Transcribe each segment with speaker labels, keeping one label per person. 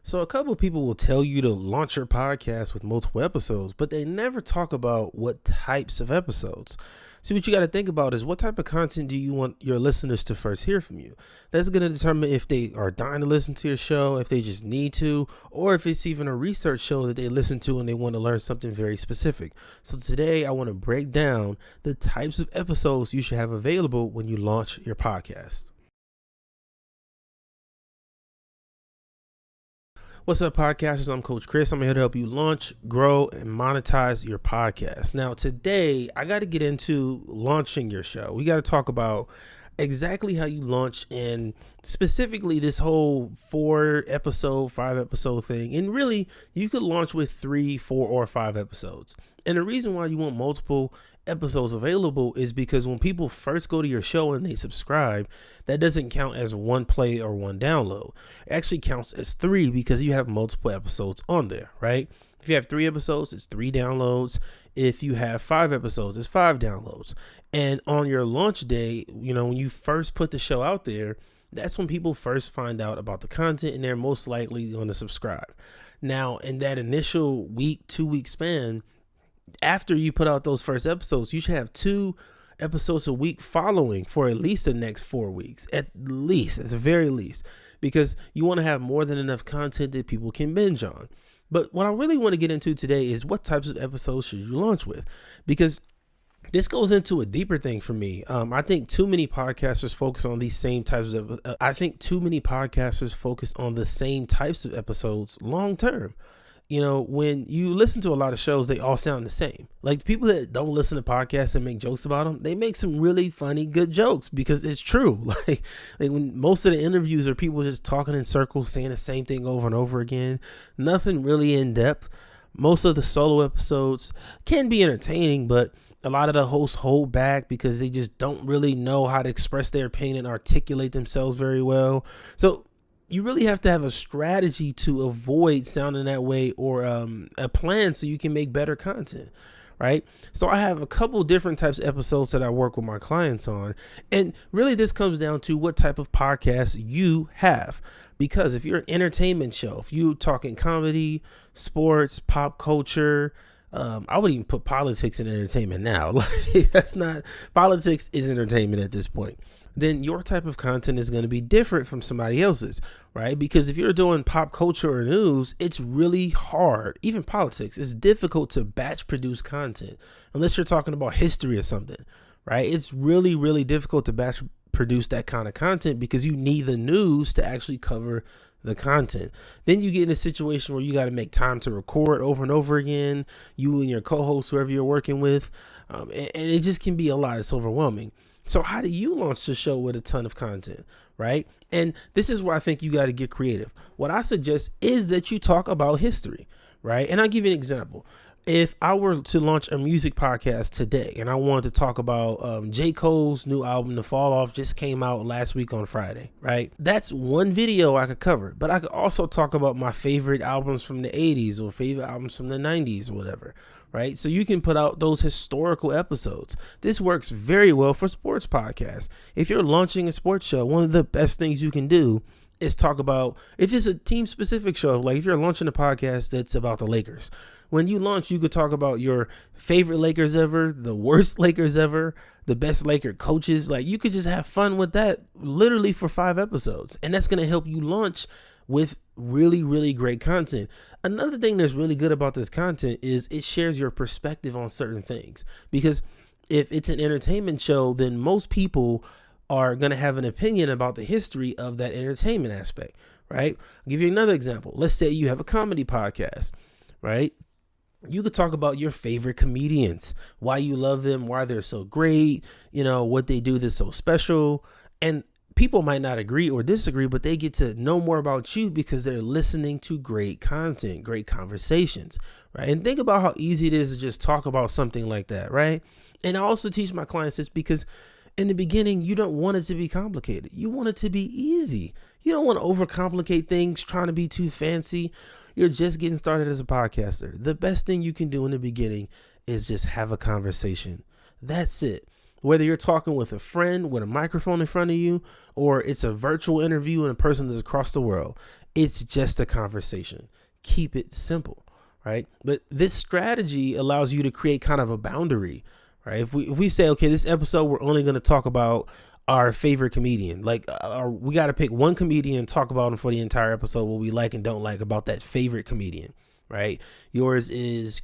Speaker 1: So a couple of people will tell you to launch your podcast with multiple episodes, but they never talk about what types of episodes. See, what you got to think about is what type of content do you want your listeners to first hear from you? That's going to determine if they are dying to listen to your show, if they just need to, or if it's even a research show that they listen to and they want to learn something very specific. So today I want to break down the types of episodes you should have available when you launch your podcast. What's up, podcasters? I'm Coach Chris. I'm here to help you launch, grow, and monetize your podcast. Now, today, I got to get into launching your show. We got to talk about exactly how you launch and specifically this whole 4-episode, 5-episode thing. And really, you could launch with 3, 4, or 5 episodes. And the reason why you want multiple episodes available is because when people first go to your show and they subscribe, that doesn't count as one play or one download. It actually counts as 3 because you have multiple episodes on there, right? If you have 3 episodes, it's 3 downloads. If you have 5 episodes, it's 5 downloads. And on your launch day, when you first put the show out there, that's when people first find out about the content and they're most likely going to subscribe. Now, in that initial week, 2-week span, after you put out those first episodes, you should have 2 episodes a week following for at least the next 4 weeks, at the very least, because you want to have more than enough content that people can binge on. But what I really want to get into today is what types of episodes should you launch with, because this goes into a deeper thing for me. I think too many podcasters focus on these same types of. The same types of episodes long term. When you listen to a lot of shows, they all sound the same. Like the people that don't listen to podcasts and make jokes about them, they make some really funny, good jokes because it's true. Like when most of the interviews are people just talking in circles, saying the same thing over and over again, nothing really in depth. Most of the solo episodes can be entertaining, but a lot of the hosts hold back because they just don't really know how to express their pain and articulate themselves very well. So you really have to have a strategy to avoid sounding that way, or a plan so you can make better content, right? So I have a couple different types of episodes that I work with my clients on. And really this comes down to what type of podcast you have. Because if you're an entertainment show, if you're talking comedy, sports, pop culture, I would even put politics in entertainment now. Like politics is entertainment at this point. Then your type of content is going to be different from somebody else's, right? Because if you're doing pop culture or news, it's really hard. Even politics, it's difficult to batch produce content unless you're talking about history or something, right? It's really, really difficult to batch produce that kind of content because you need the news to actually cover the content. Then you get in a situation where you got to make time to record over and over again, you and your co-host, whoever you're working with, and it just can be a lot. It's overwhelming. So how do you launch the show with a ton of content, right? And this is where I think you got to get creative. What I suggest is that you talk about history, right? And I'll give you an example. If I were to launch a music podcast today and I wanted to talk about J. Cole's new album, The Fall Off, just came out last week on Friday, right? That's one video I could cover, but I could also talk about my favorite albums from the 80s or favorite albums from the 90s or whatever, right? So you can put out those historical episodes. This works very well for sports podcasts. If you're launching a sports show, one of the best things you can do is talk about, if it's a team specific show, like if you're launching a podcast that's about the Lakers, when you launch, you could talk about your favorite Lakers ever, the worst Lakers ever, the best Laker coaches. Like you could just have fun with that literally for 5 episodes. And that's going to help you launch with really, really great content. Another thing that's really good about this content is it shares your perspective on certain things, because if it's an entertainment show, then most people are going to have an opinion about the history of that entertainment aspect, right? I'll give you another example. Let's say you have a comedy podcast, right? You could talk about your favorite comedians, why you love them, why they're so great, what they do that's so special. And people might not agree or disagree, but they get to know more about you because they're listening to great content, great conversations, right? And think about how easy it is to just talk about something like that, right? And I also teach my clients this because in the beginning, you don't want it to be complicated. You want it to be easy. You don't want to overcomplicate things, trying to be too fancy. You're just getting started as a podcaster. The best thing you can do in the beginning is just have a conversation. That's it. Whether you're talking with a friend with a microphone in front of you, or it's a virtual interview and a person that's across the world, It's just a conversation. Keep it simple, right? But this strategy allows you to create kind of a boundary, right? If we say, okay, this episode, we're only going to talk about our favorite comedian. Like we got to pick one comedian and talk about him for the entire episode, what we like and don't like about that favorite comedian, right? Yours is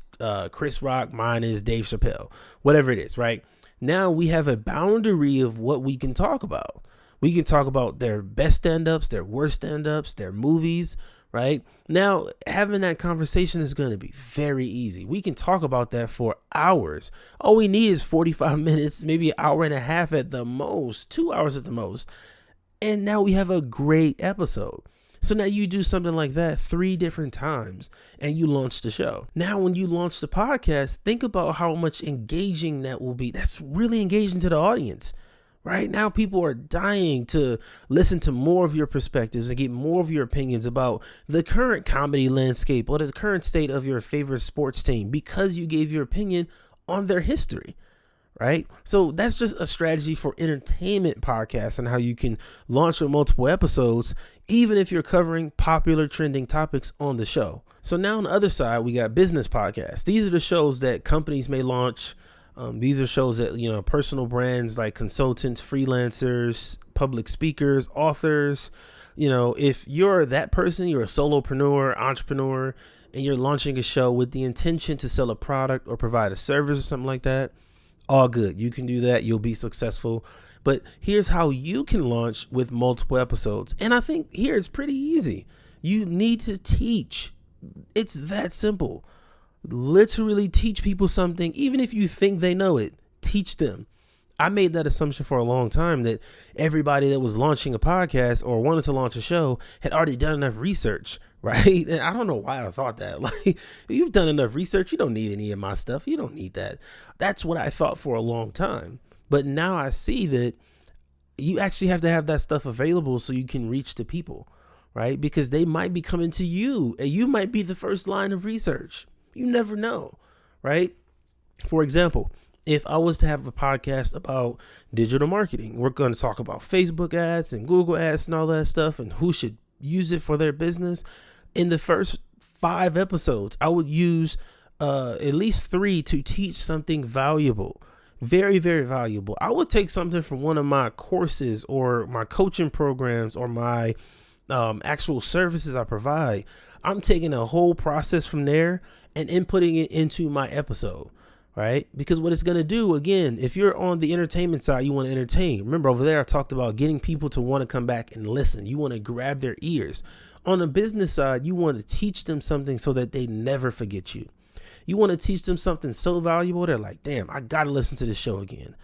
Speaker 1: Chris Rock. Mine is Dave Chappelle, whatever it is, right? Now we have a boundary of what we can talk about. We can talk about their best stand-ups, their worst stand-ups, their movies, right? Now, having that conversation is going to be very easy. We can talk about that for hours. All we need is 45 minutes, maybe an hour and a half at the most, 2 hours at the most. And now we have a great episode. So now you do something like that 3 different times and you launch the show. Now, when you launch the podcast, think about how much engaging that will be. That's really engaging to the audience. Right now, people are dying to listen to more of your perspectives and get more of your opinions about the current comedy landscape or the current state of your favorite sports team because you gave your opinion on their history. Right. So that's just a strategy for entertainment podcasts and how you can launch with multiple episodes, even if you're covering popular trending topics on the show. So now on the other side, we got business podcasts. These are the shows that companies may launch. These are shows that, personal brands like consultants, freelancers, public speakers, authors, if you're that person, you're a solopreneur, entrepreneur, and you're launching a show with the intention to sell a product or provide a service or something like that, all good. You can do that. You'll be successful. But here's how you can launch with multiple episodes. And I think here it's pretty easy. You need to teach. It's that simple. Literally teach people something, even if you think they know it. Teach them. I made that assumption for a long time that everybody that was launching a podcast or wanted to launch a show had already done enough research, right? And I don't know why I thought that. Like, if you've done enough research, you don't need any of my stuff. You don't need that. That's what I thought for a long time. But now I see that you actually have to have that stuff available so you can reach the people, right? Because they might be coming to you and you might be the first line of research. You never know, right? For example, if I was to have a podcast about digital marketing, we're going to talk about Facebook ads and Google ads and all that stuff and who should use it for their business. In the first 5 episodes, I would use at least 3 to teach something valuable, very, very valuable. I would take something from one of my courses or my coaching programs or my actual services I provide. I'm taking a whole process from there and inputting it into my episode, right? Because what it's going to do, again, if you're on the entertainment side, you want to entertain. Remember over there, I talked about getting people to want to come back and listen. You want to grab their ears. On the business side, you want to teach them something so that they never forget you. You want to teach them something so valuable, they're like, damn, I got to listen to this show again,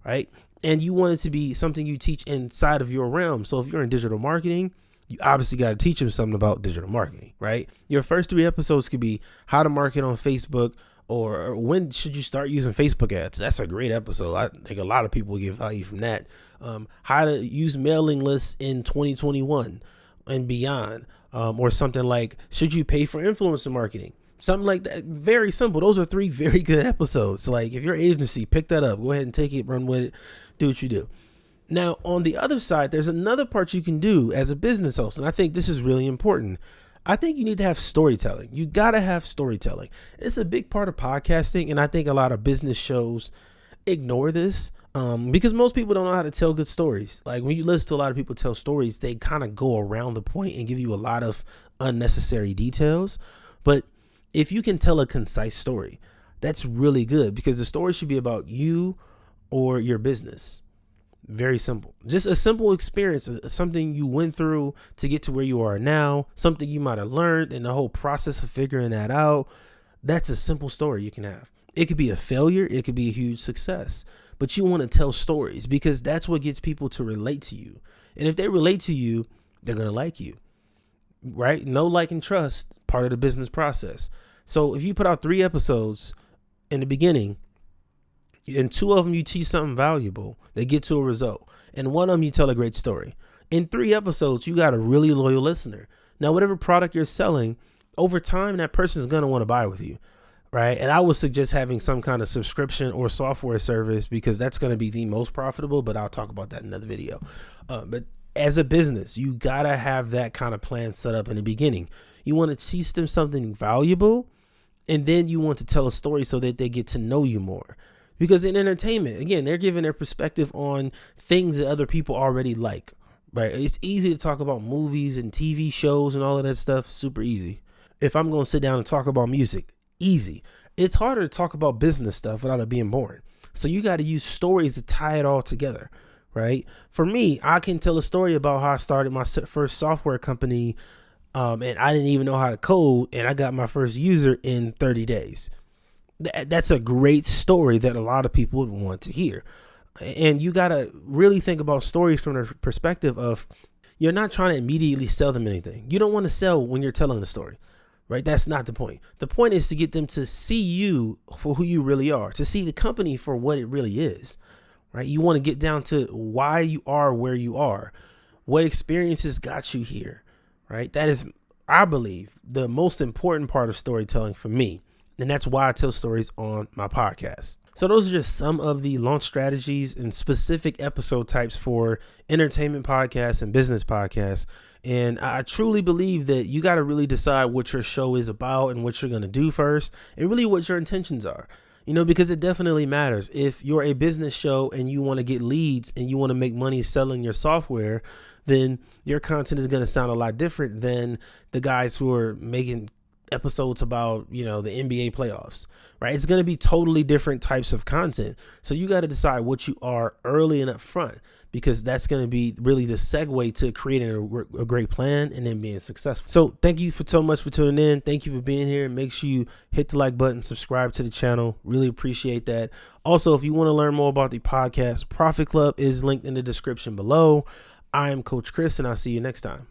Speaker 1: right? And you want it to be something you teach inside of your realm. So if you're in digital marketing, you obviously got to teach them something about digital marketing, right? Your first 3 episodes could be how to market on Facebook or when should you start using Facebook ads. That's a great episode. I think a lot of people get value from that. How to use mailing lists in 2021 and beyond, or something like, should you pay for influencer marketing? Something like that. Very simple. Those are 3 very good episodes. Like if your agency, pick that up, go ahead and take it, run with it, do what you do. Now, on the other side, there's another part you can do as a business host, and I think this is really important. I think you need to have storytelling. You got to have storytelling. It's a big part of podcasting, and I think a lot of business shows ignore this because most people don't know how to tell good stories. Like when you listen to a lot of people tell stories, they kind of go around the point and give you a lot of unnecessary details. But if you can tell a concise story, that's really good because the story should be about you or your business. Very simple. Just a simple experience, something you went through to get to where you are now, something you might have learned in the whole process of figuring that out. That's a simple story you can have. It could be a failure. It could be a huge success. But you want to tell stories because that's what gets people to relate to you. And if they relate to you, they're going to like you, right? Know, like, and trust, part of the business process. So if you put out 3 episodes in the beginning, in 2 of them, you teach something valuable. They get to a result. And 1 of them, you tell a great story. In 3 episodes, you got a really loyal listener. Now, whatever product you're selling, over time, that person is going to want to buy with you, right? And I would suggest having some kind of subscription or software service because that's going to be the most profitable, but I'll talk about that in another video. But As a business, you gotta have that kind of plan set up in the beginning. You want to teach them something valuable, and then you want to tell a story so that they get to know you more. Because in entertainment, again, they're giving their perspective on things that other people already like, right? It's easy to talk about movies and TV shows and all of that stuff. Super easy. If I'm going to sit down and talk about music, easy. It's harder to talk about business stuff without it being boring. So you got to use stories to tie it all together, right? For me, I can tell a story about how I started my first software company, and I didn't even know how to code, and I got my first user in 30 days. That's a great story that a lot of people would want to hear. And you got to really think about stories from the perspective of, you're not trying to immediately sell them anything. You don't want to sell when you're telling the story, right? That's not the point. The point is to get them to see you for who you really are, to see the company for what it really is, right? You want to get down to why you are where you are, what experiences got you here, right? That is, I believe, the most important part of storytelling for me. And that's why I tell stories on my podcast. So those are just some of the launch strategies and specific episode types for entertainment podcasts and business podcasts. And I truly believe that you got to really decide what your show is about and what you're going to do first, and really what your intentions are. Because it definitely matters. If you're a business show and you want to get leads and you want to make money selling your software, then your content is going to sound a lot different than the guys who are making episodes about, the NBA playoffs, right? It's going to be totally different types of content. So you got to decide what you are early and up front, because that's going to be really the segue to creating a great plan and then being successful. So thank you so much for tuning in. Thank you for being here. Make sure you hit the like button, subscribe to the channel. Really appreciate that. Also, if you want to learn more about the podcast Profit Club, is linked in the description below. I am Coach Chris, and I'll see you next time.